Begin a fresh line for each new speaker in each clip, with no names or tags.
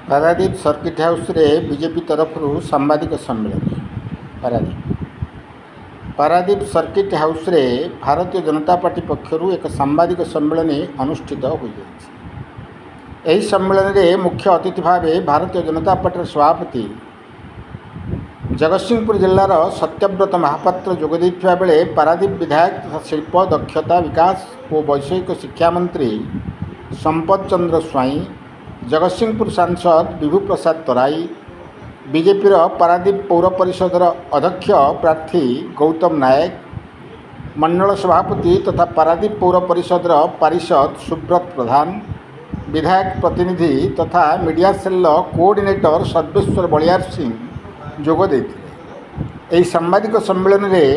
Paradip circuit house रे BJP तरफ सांबादिक सम्मेलन पारादीप सर्किट हाउस रे भारतीय जनता पार्टी पक्षर एक सांबादिक सम्मेलन अनुष्ठित हो सम्मेलन में मुख्य अतिथि भाव भारतीय जनता पार्टी सभापति जगतसिंहपुर जिलार सत्यव्रत महापात्र जोगदे बेले पारादीप विधायक तथा शिल्प दक्षता विकास और वैषयिक शिक्षा मंत्री संपत चंद्र स्वाई, जगतसिंहपुर सांसद विभु प्रसाद तराई, बीजेपी पारादीप पौर परिषदर अध्यक्ष प्रार्थी गौतम नायक, मंडल सभापति तथा पारादीप पौर परिषदर पारिषद सुब्रत प्रधान, विधायक प्रतिनिधि तथा media cell coordinator Sarveshwar Baliyar Singh Jogde. यह सांबादिक सम्मेलन में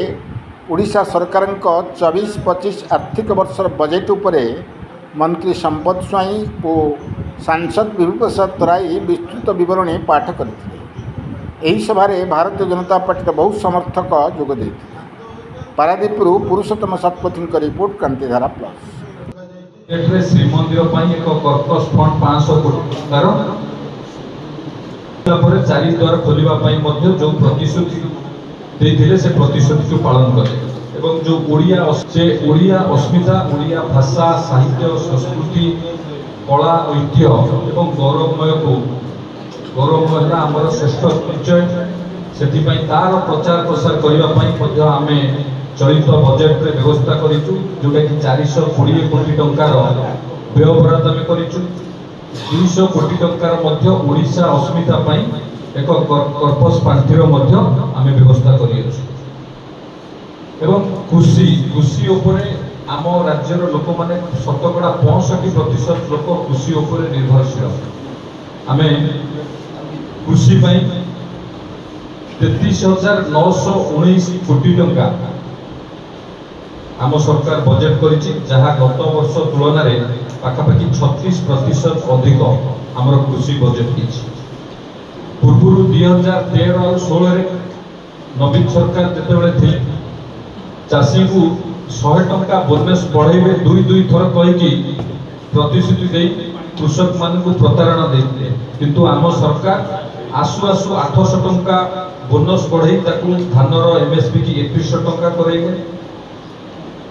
ओडिशा सरकार 24-25 आर्थिक वर्षर बजेट उपरे मंत्री संपत स्वाई और सांसद विभु प्रसाद तराई विस्तृत विवरणी पाठ करते। सभारे भारतीय जनता पार्टी बहुत समर्थक जोगदे। पारादीप पुरुषोत्तम शतपथी रिपोर्ट क्रांतिधारा प्लस।
श्रीमंदिर एक कर्कश फंड 500 कोटी पर 4 द्वार खोलने जो प्रतिश्रुति देते से प्रतिश्रुति को पालन करे एवं जो ओडिया अस्मिता, ओडिया भाषा, साहित्य, संस्कृति, कला, ऐतिह्य एवं गौरवमय आमर श्रेष्ठ परिचय से तार प्रचार प्रसार करने आम चलित बजेट रे व्यवस्था करूँ जोटा कि 420 कोटी टंकार व्यय बराद आम कर 200 कोटी टंकार ओडिशा अस्मिता एक कर्पस पांठीर आम व्यवस्था कर कृषि उपरे आम राज्यर लोक मैंने 65% लोक कृषि उपरे निर्भरशील। आम कृषि 33,919 कोटी टंका आम सरकार बजेट करिछि, जहाँ गत वर्ष तुलन में पाखापाखि 36% अधिक आमर कृषि बजेट होइछि। पूर्व 2013 और 16 नवीन सरकार जितेबाला थे चाषी को 100 टंका बोनस बढ़ेबे 2 थर कहीकि प्रतिश्रुति दे कृषक मान को प्रतारणा देते, किंतु आम सरकार आसु आसु 800 टंका बोनस बढ़े धानर एमएसपी की 3100 टंका करेंगे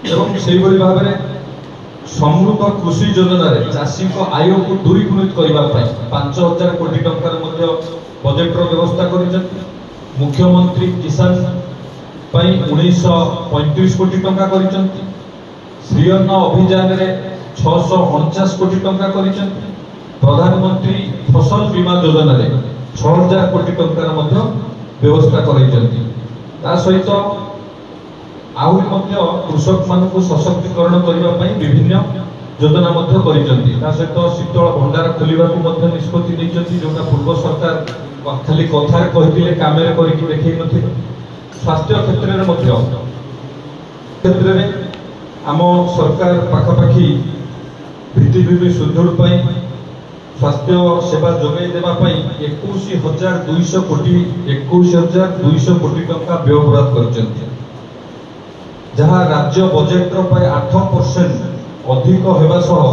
एवं से भाव में समृद्ध कृषि योजना चाषी को आय को द्विगुणित करने 5,000 कोटी टंकार बजेट व्यवस्था कर। मुख्यमंत्री किसान 1935 कोटी टंका कर। श्रीअन्न अभियान में 649 कोटी टंका कर। प्रधानमंत्री फसल बीमा योजना रे 6,000 कोटी टंकार व्यवस्था कर। सहित आहरी कृषक मान को सशक्तिकरण करने विभिन्न योजना कर। सहित शीतल भंडार खोलने निष्पत्ति नहीं, जोटा पूर्व सरकार खाली कथार कहते काम देखे न। स्वास्थ्य क्षेत्र में आम सरकार पाखापाखि भित्तिभूमि सुदृढ़ स्वास्थ्य सेवा जोगाई देवाई 21,200 कोटी टंका व्यय बराद कर, जहाँ राज्य बजेट 8% अधिक होगा सह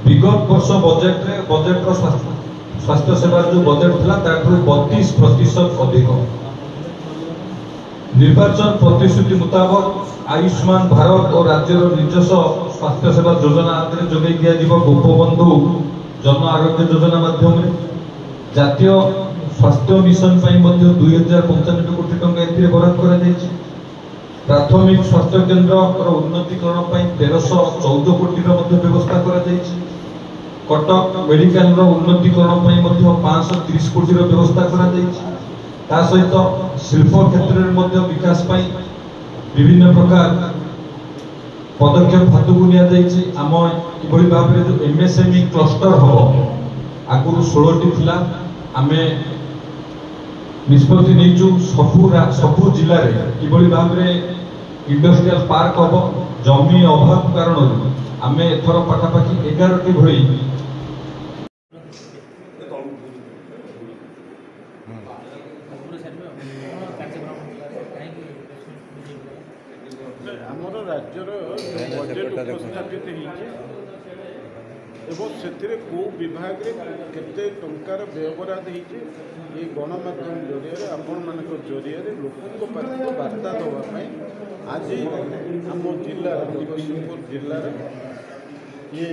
विगत वर्ष बजेट स्वास्थ्य सेवा जो बजेट था 32% अधिक। निर्वाचन प्रतिश्रुति मुताबक आयुष्मान भारत और राज्य निजस्व स्वास्थ्य सेवा योजना जोगाई दिया गोपबंधु जन आरोग्य योजना माध्यम जातीय स्वास्थ्य मिशन 2095 कोटी टंका बराद कर। प्राथमिक स्वास्थ्य केन्द्र उन्नतीकरण 1314 कोटी व्यवस्था कर। कटक मेडिकल उन्नतीकरण 530 कोटी व्यवस्था कर। सहित शिल्प क्षेत्र में विकास विभिन्न प्रकार पदक्षेप हाथ को निम कि भाव में जो एमएसएमई क्लस्टर हम आगुरी 16टी थिला आम निष्पत्ति नहीं सबू जिले में कि भाव में इंडस्ट्रियल पार्क हम जमी अभाव कारण आम एथर पाखापाखि 11टी भली
राज्यर बजेट उपस्थापित होती कौ विभाग केते टंकार व्ययबराद होती गणमाध्यम जरिए आपण मान जरिए लोकों पाखक वार्ता देवाई आज आम जिला जगतसिंहपुर जिलार ये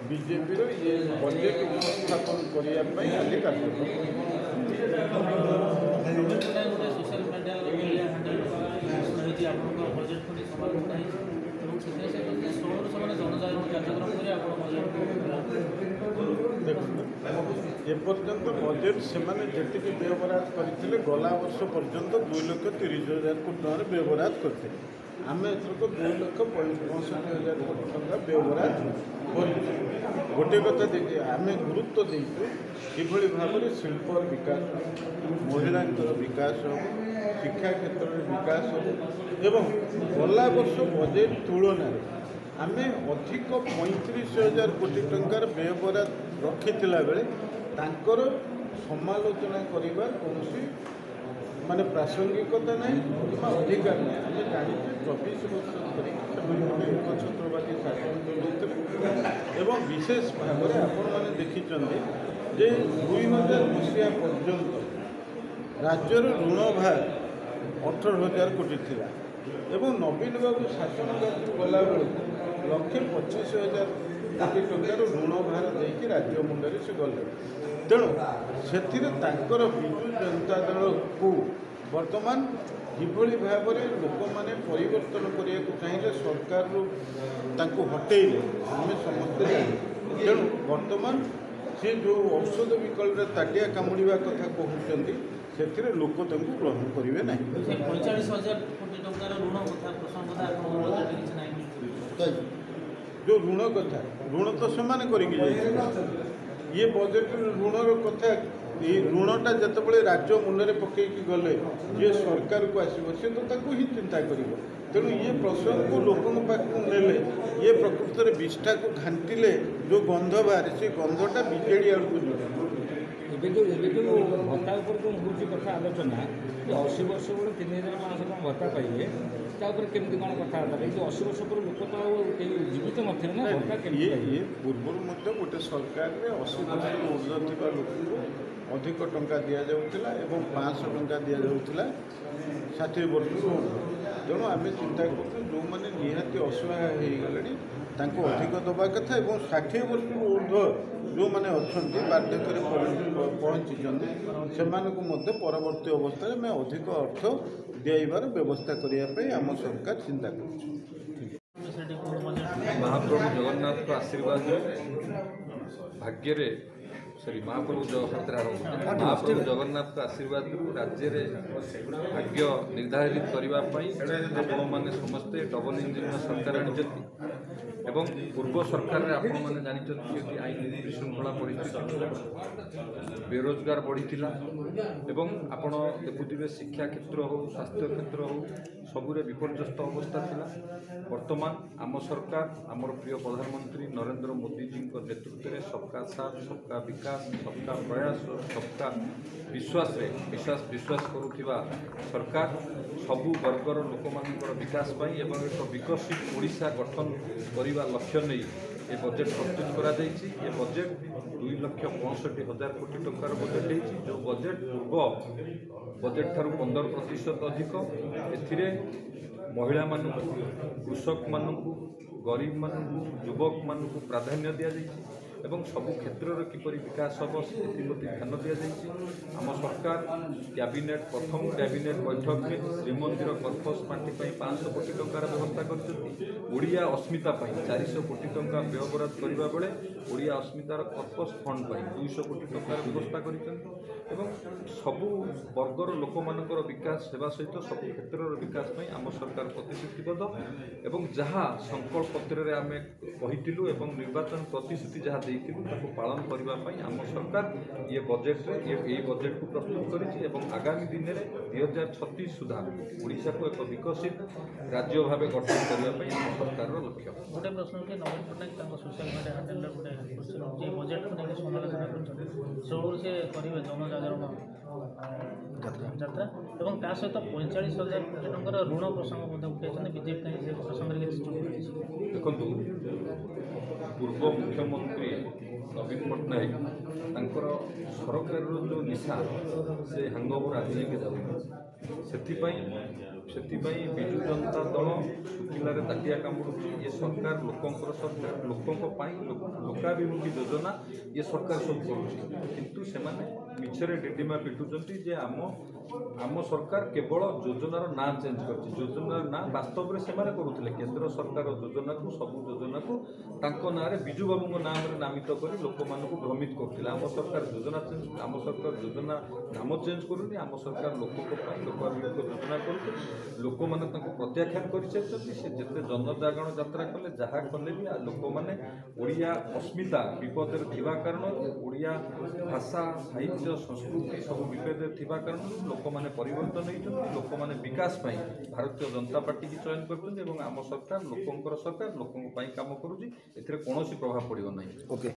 बीजेपी ये बजेट उपस्थापन करने आज एपर्यंत बजेट से जी व्ययबराद करते गला वर्ष पर्यंत 2,30,000 कोटी टकर व्ययबराद करते आम एथरक 2,65,000 कोटी टका व्ययबराद गोटे कथा देखिए आम गुरुत्व देचु किभली भाव में शिल्पर विकास महिलांकर विकास शिक्षा क्षेत्र में विकास एवं गला वर्ष बजेट तुलन आम अधिक 35,000 कोटी टंकार व्ययबराद रखी बेले तांकर समालोचना करने कौन माने प्रासंगिकता नहीं कि अधिकार नहीं आम जाने 24 वर्ष धरिक एकछत्रवादी शासन चलते विशेष भाव में आपण मैंने देखिं जे 2000 मसीहा पर्यंत राज्यर ऋण भार 18,000 कोटी थिला एवं नवीन बाबू शासन गला बेलू 1,25,000 कोटी टंकार ऋण भार देकी राज्य मुंडे से गले तेणु से विजु जनता दल को वर्तमान किभली भाव में लोक मैंने परिवर्तन करने को चाहिए सरकार हटेले आम समस्ते तेणु वर्तमान सी जो औषध विकल्प ताटिया कामुड़ा कथा कहते से लोक ग्रहण करेंगे ना
45,000 कोटी टंकार ऋण कथा प्रसंग
जो ऋण कथा ऋण तो से ये बजेट ऋणर कथा ये ऋणटा जिते राज्य मुंडे पकईकी गले ये सरकार को आसो सी तो ही चिंता कर तेणु ये प्रसंग को लोकों पाखक नेले ये प्रकृत में विष्ठा को घांटिले जो गंध बाहर से गंधटा विजेडी आड़ को
जो भत्ता जो हूँ कथा आलोचना कि 80 वर्ष बेले 3,500 टका भत्ता पाइबे केमती कौन कथबार्ता जो 80 वर्ष पर लोक तो जीवित नथिले ना भत्ता
ये पूर्व गोटे सरकार में 80 वर्ष ऊर्ध्व थी लोक अधिक टंका दि जाऊला और 500 टंका दि जाऊला 60 वर्ष तेणु आम चिंता करूँ जो मैंने निहाती असहाय हो गले अधिक दबा कथा और 60 वर्ष ऊर्ध्व जो मैंने अच्छा बार्धक्य पहुँची से परवर्ती अवस्था में अधिक अर्थ दिवार व्यवस्था करने आम सरकार चिंता कर
महाप्रभु जगन्नाथ को आशीर्वाद भाग्य महाप्रभु महाप्रभु जगन्नाथ का आशीर्वाद राज्य में भाग्य निर्धारित करने मैंने समस्ते डबल इंजिन सरकार आनी एवं पूर्व सरकार आपण मैंने जानते आईन विशृंखला परिस्थिति बेरोजगार बढ़ी आपण देखुवे शिक्षा क्षेत्र हो स्वास्थ्य क्षेत्र हो सबुरे विपर्यस्त अवस्था थिला वर्तमान आम सरकार आमर प्रिय प्रधानमंत्री नरेंद्र मोदी जी नेतृत्व में सबका साथ सबका विकास सबका प्रयास सबका विश्वास करुवा सरकार सबू वर्गर लोक विकास एवं एक विकसित ओडिशा गठन करने लक्ष्य नहीं ये बजेट प्रस्तुत करा ये बजेट 2,65,000 कोटी टंकार बजेट है जो बजेट पूर्व बजेट ठारू 15% अधिक ए महिला मानू कृषक मानू गरीब मानू युवक मानू प्राधान्य दि जाए एवं सबु क्षेत्र किपरि विकास हम से ध्यान दि जाए आम सरकार कैबिनेट प्रथम कैबिनेट बैठक में श्रीमंदिर कर्पस पार्टी 500 कोटी टंकार व्यवस्था करिया अस्मिता 400 कोटी टंका व्ययबराद करने बेले ओडिया अस्मितार कर्पस फंड 200 कोटी टंकार व्यवस्था कर सबु वर्गर लोक मानकर विकास सेवा सहित सब क्षेत्र विकास आम सरकार प्रतिश्रुतिबद्ध एवं जहाँ संकल्प पत्र में आम कही निर्वाचन प्रतिश्रुति जहाँ पालन करने आम सरकार ये बजेट ये बजेट को प्रस्तुत करी आगामी दिन में 2036 सुधा ओडिशा को एक विकसित राज्य भाव गठन करने आम सरकार लक्ष्य
गोटे प्रश्न कि नवीन पट्टनायक सोशल मीडिया हैंडल गोटे बजेट को लेकर समालोचना कर से करेंगे जनजागरण ଯାତ୍ରା ଏବଂ ତା ସହିତ 45,000 କୋଟି ଟଙ୍କାର ଋଣ ପ୍ରସଙ୍ଗ ମଧ୍ୟ ଉଠାଇଛନ୍ତି ବିଜେପି କାହିଁ ସେ ପ୍ରସଙ୍ଗରେ କିଛି ଚୁପ୍ ରହିଛି?
ଦେଖନ୍ତୁ ପୂର୍ବ ମୁଖ୍ୟମନ୍ତ୍ରୀ ନବୀନ ପଟ୍ଟନାୟକ ତାଙ୍କର ସରକାରର ଯେଉଁ ନିଶା ସେ ହାଙ୍ଗଓଭର ଆଜି ଯାକେ ଯାଉନି ସେଥିପାଇଁ ବିଜୁ ଜନତା ଦଳ ଶୁଖିଲାରେ ତାଟିଆ କାମୁଡ଼ୁଛି। ଏ ସରକାର ଲୋକଙ୍କର ସରକାର, ଲୋକଙ୍କ ପାଇଁ ଲୋକାଭିମୁଖୀ ଯୋଜନା ଏ ସରକାର ସବୁ କରୁଛି, କିନ୍ତୁ ସେମାନେ ମିଛରେ ଡିଡିମା ପିଟୁଛନ୍ତି ଯେ ଆମ ସରକାର କେବଳ ଯୋଜନାର ନାଁ ଚେଞ୍ଜ କରିଛି। ଯୋଜନାର ନାଁ ବାସ୍ତବରେ ସେମାନେ କରୁଥିଲେ କେନ୍ଦ୍ର ସରକାର ଯୋଜନାକୁ, ସବୁ ଯୋଜନାକୁ ତାଙ୍କ ନାଁରେ ବିଜୁବାବୁଙ୍କ ନାମରେ ନାମିତ କରି ଲୋକମାନଙ୍କୁ ଭ୍ରମିତ କରୁଥିଲେ। ଆମ ସରକାର ଯୋଜନା ନାମ ଚେଞ୍ଜ କରୁନି, ଆମ ସରକାର ଲୋକଙ୍କ ପାଇଁ ଲୋକାଭିମୁଖୀ ଯୋଜନା କରୁଛି। ଲୋକମାନେ ତାଙ୍କୁ ପ୍ରତ୍ୟାଖ୍ୟାନ କରିସାରିଛନ୍ତି। ସେ ଯେତେ ଜନଜାଗରଣ ଯାତ୍ରା କଲେ, ଯାହା କଲେ ବି ଲୋକମାନେ ଓଡ଼ିଆ ଅସ୍ମିତା ବିପଦରେ ଥିବା କାରଣରୁ, ଓଡ଼ିଆ ଭାଷା ସାହିତ୍ୟ ସଂସ୍କୃତି ସବୁ ବିପଦରେ ଥିବା କାରଣରୁ ଲୋକମାନେ ପରିବର୍ତ୍ତନ ହେଇଛନ୍ତି। ଲୋକମାନେ ବିକାଶ ପାଇଁ ଭାରତୀୟ ଜନତା ପାର୍ଟିକି ଚୟନ କରିଛନ୍ତି ଏବଂ ଆମ ସରକାର ଲୋକଙ୍କର ସରକାର, ଲୋକଙ୍କ ପାଇଁ କାମ କରୁଛି। ଏଥିରେ କୌଣସି ପ୍ରଭାବ ପଡ଼ିବ ନାହିଁ।